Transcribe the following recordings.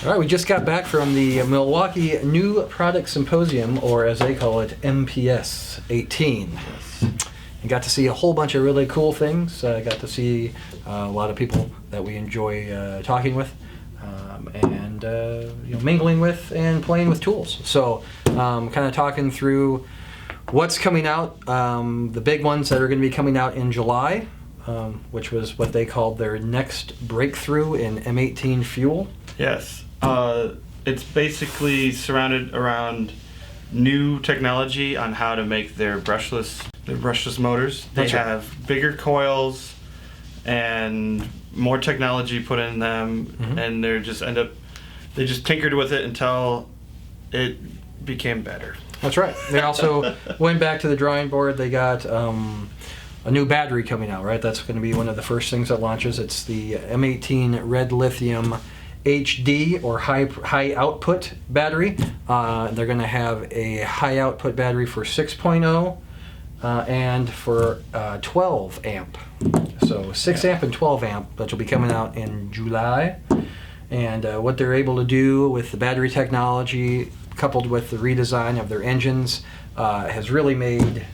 All right, we just got back from the Milwaukee New Product Symposium, or as they call it, MPS 18. And got to see a whole bunch of really cool things. Got to see a lot of people that we enjoy talking with, and mingling with and playing with tools. So kind of talking through what's coming out, the big ones that are going to be coming out in July, which was what they called their next breakthrough in M18 FUEL. Yes. It's basically surrounded around new technology on how to make their brushless motors. They have bigger coils and more technology put in them, and they just tinkered with it until it became better. That's right. They also went back to the drawing board. They got a new battery coming out, right? That's going to be one of the first things that launches. It's the M18 Red Lithium HD, or high output battery. They're going to have a high output battery for 6.0 and for 12 amp. So 6 amp and 12 amp, which will be coming out in July. And what they're able to do with the battery technology coupled with the redesign of their engines has really made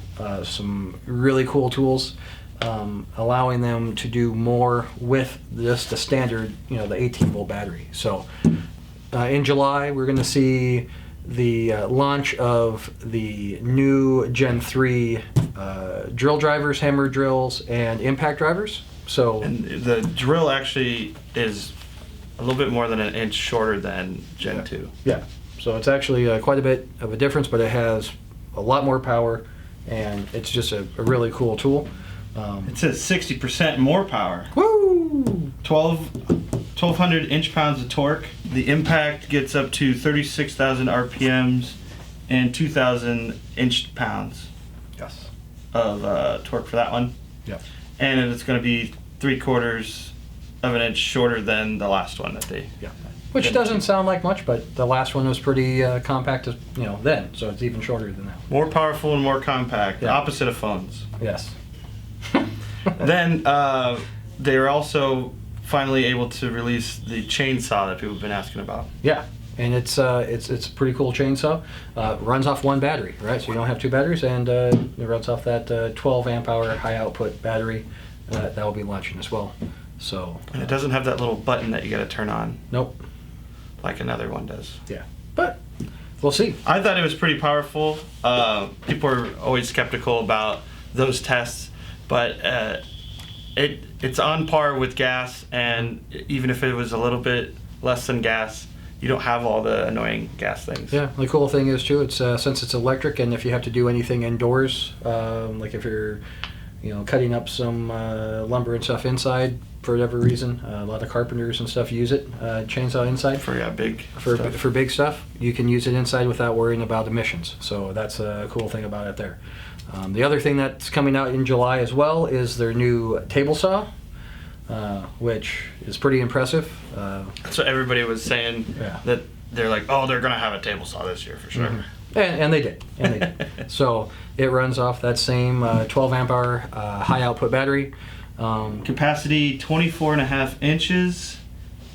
some really cool tools, allowing them to do more with just the standard, the 18 volt battery. So in July, we're going to see the launch of the new Gen 3 drill drivers, hammer drills, and impact drivers. And the drill actually is a little bit more than an inch shorter than Gen 2. Yeah, so it's actually quite a bit of a difference, but it has a lot more power, and it's just a really cool tool. It says 60% more power. Woo! 1,200 inch-pounds of torque. The impact gets up to 36,000 RPMs and 2,000 inch-pounds of torque for that one. Yeah. And it's going to be 3/4 of an inch shorter than the last one that they... Yeah. Which doesn't sound like much, but the last one was pretty compact, then, so it's even shorter than that. More powerful and more compact, the opposite of phones. Yes. Then they were also finally able to release the chainsaw that people have been asking about. Yeah, and it's a pretty cool chainsaw. Runs off one battery, right? So you don't have two batteries, and it runs off that 12 amp hour high output battery that will be launching as well. So and it doesn't have that little button that you got to turn on. Nope. Like another one does. Yeah, but we'll see. I thought it was pretty powerful. People are always skeptical about those tests, but it's on par with gas, and even if it was a little bit less than gas, you don't have all the annoying gas things. Yeah, the cool thing is too, it's since it's electric, and if you have to do anything indoors, like if you're cutting up some lumber and stuff inside for whatever reason, a lot of carpenters and stuff use it, chainsaw inside. For big stuff, you can use it inside without worrying about emissions. So that's a cool thing about it there. The other thing that's coming out in July as well is their new table saw, which is pretty impressive. That's what everybody was saying, that they're like, oh, they're going to have a table saw this year for sure. Mm-hmm. And they did. So it runs off that same 12 amp hour high output battery. Capacity 24.5 inches,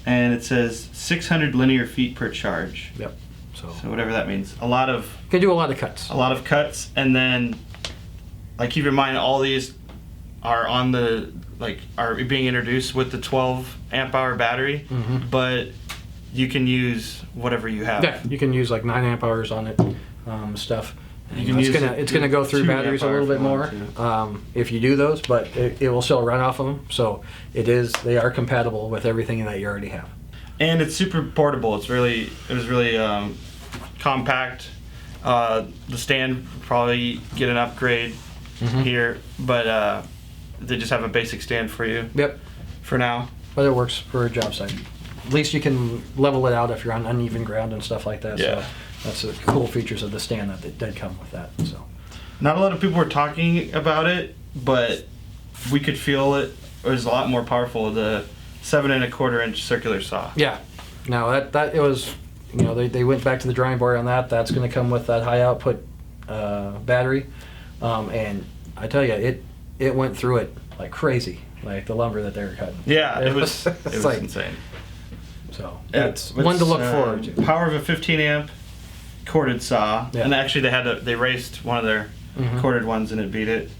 and it says 600 linear feet per charge. Yep. So whatever that means. Can do a lot of cuts. And then, keep in mind, all these are are being introduced with the 12 amp hour battery, but you can use whatever you have. Yeah, you can use 9 amp hours on it, stuff. It's gonna go through batteries a little bit more if you do those, but it will still run off of them. So they are compatible with everything that you already have. And it's super portable. It was really compact. The stand probably get an upgrade here, but they just have a basic stand for you. Yep. For now. But it works for a job site. At least you can level it out if you're on uneven ground and stuff like that. Yeah. So that's the cool features of the stand that did come with that. So. Not a lot of people were talking about it, but we could feel it. It was a lot more powerful. The 7 1/4 inch circular saw. Yeah. No, that it was. They went back to the drawing board on that. That's going to come with that high output battery, and I tell you, it went through it like crazy, like the lumber that they were cutting. Yeah, it was insane. So that's one to look forward to. Power of a 15 amp corded saw, and actually they raced one of their corded ones and it beat it.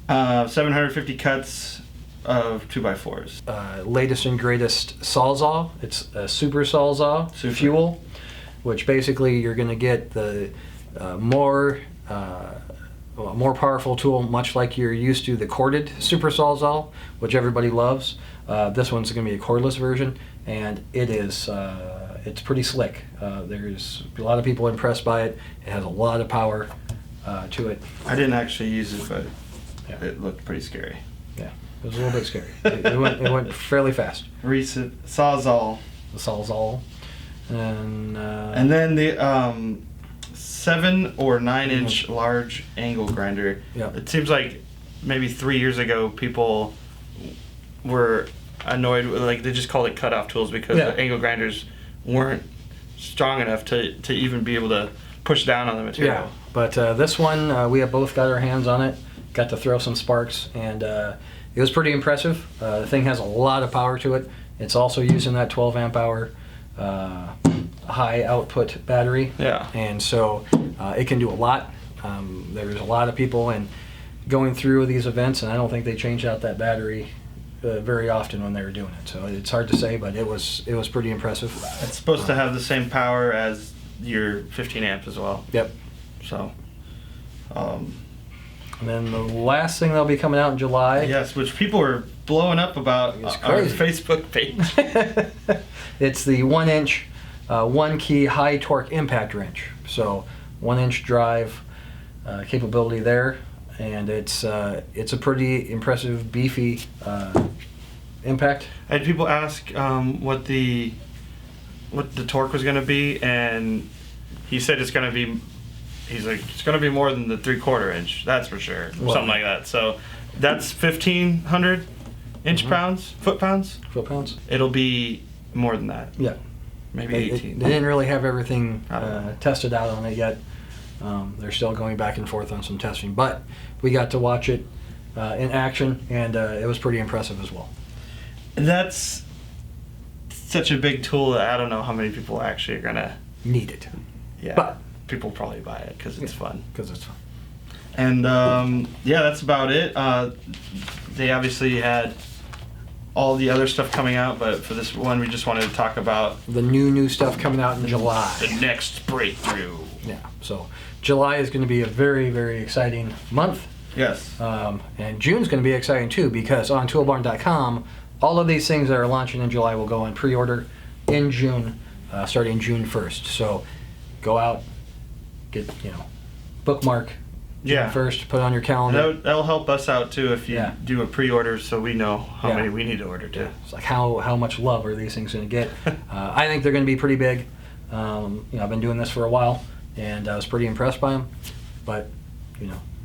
750 cuts of 2x4s. Latest and greatest Sawzall. It's a super Sawzall fuel, which basically you're going to get the more powerful tool, much like you're used to the corded super Sawzall, which everybody loves. This one's going to be a cordless version, and it is it's pretty slick. There's a lot of people impressed by it. It has a lot of power to it. I didn't actually use it, but it looked pretty scary. Yeah, it was a little bit scary. It went fairly fast. Recent Sawzall. The Sawzall. And then the 7 or 9 inch large angle grinder. Yeah. It seems like maybe 3 years ago people were annoyed with, like, they just called it cutoff tools because the angle grinders weren't strong enough to even be able to push down on the material. Yeah, but this one, we have both got our hands on it, got to throw some sparks, and it was pretty impressive. The thing has a lot of power to it. It's also using that 12 amp hour high output battery. Yeah. And so it can do a lot. There's a lot of people going through these events, and I don't think they change out that battery very often when they were doing it. So it's hard to say, but it was pretty impressive. It's supposed to have the same power as your 15 amp as well. Yep. So. And then the last thing that'll be coming out in July. Yes, which people are blowing up about our Facebook page. It's the 1 inch, 1 key high torque impact wrench. So 1 inch drive capability there, and it's a pretty impressive, beefy impact. I had people ask what the torque was going to be, and he said it's going to be. He's like, it's going to be more than the 3/4 inch, that's for sure, something like that. So that's 1,500 inch pounds, foot pounds. Foot pounds. It'll be more than that. Yeah. Maybe 18. They didn't really have everything tested out on it yet. They're still going back and forth on some testing, but we got to watch it in action, and it was pretty impressive as well. That's such a big tool that I don't know how many people actually are going to need it. Yeah. But people probably buy it because it's fun. Because it's fun. And that's about it. They obviously had all the other stuff coming out, but for this one, we just wanted to talk about the new stuff coming out in July. The next breakthrough. Yeah. So July is going to be a very, very exciting month. Yes. And June's going to be exciting too, because on Toolbarn.com, all of these things that are launching in July will go on pre-order in June, starting June 1st. So go out, get, bookmark June 1st, put it on your calendar. That'll help us out too if you do a pre-order, so we know how many we need to order too. It's like how much love are these things going to get? I think they're going to be pretty big. I've been doing this for a while, and I was pretty impressed by them. But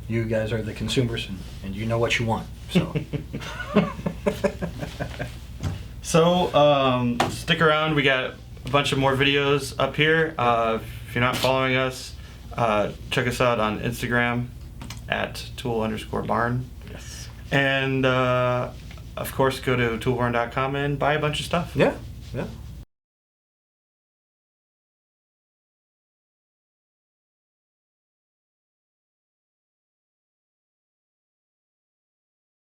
you guys are the consumers, and you know what you want. So. So stick around. We got a bunch of more videos up here. If you're not following us, check us out on Instagram at @tool_barn. Yes. And of course, go to toolbarn.com and buy a bunch of stuff. Yeah.